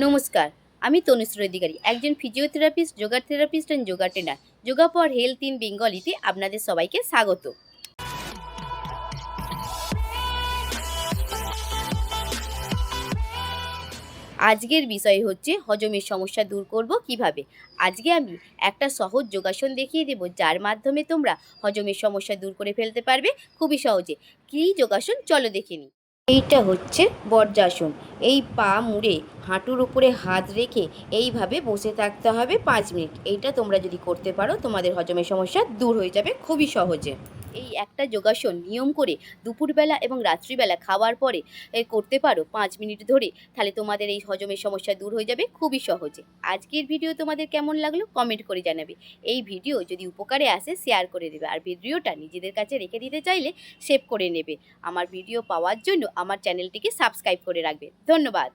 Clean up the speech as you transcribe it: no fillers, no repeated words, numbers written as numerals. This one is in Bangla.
নমস্কার, আমি তনুশ্রী অধিকারী, একজন physiotherapist, yoga therapist and yoga trainer. Yoga for health in বেঙ্গলিতে আপনাদের সবাইকে স্বাগত। আজকের বিষয় হচ্ছে হজমের সমস্যা দূর করব কিভাবে। আজকে আমি একটা সহজ যোগাসন দেখিয়ে দেব, যার মাধ্যমে তোমরা হজমের সমস্যা দূর করে ফেলতে পারবে খুবই সহজে। কী যোগাসন, চলো দেখে নিই। এইটা হচ্ছে বজ্রাসন। এই পা মুড়ে হাঁটুর উপরে হাত রেখে এইভাবে বসে থাকতে হবে 5 মিনিট। এইটা তোমরা যদি করতে পারো তোমাদের হজমের সমস্যা দূর হয়ে যাবে খুবই সহজে। এই একটা যোগাসন নিয়ম করে দুপুরবেলা এবং রাত্রিবেলা খাওয়ার পরে করতে পারো 5 মিনিট ধরে, তাহলে তোমাদের এই হজমের সমস্যা দূর হয়ে যাবে খুবই সহজে। আজকের ভিডিও তোমাদের কেমন লাগলো কমেন্ট করে জানাবে। এই ভিডিও যদি উপকারে আসে শেয়ার করে দেবে, আর ভিডিওটা নিজেদের কাছে রেখে দিতে চাইলে সেভ করে নেবে। আমার ভিডিও পাওয়ার জন্য আমার চ্যানেলটিকে সাবস্ক্রাইব করে রাখবে। ধন্যবাদ।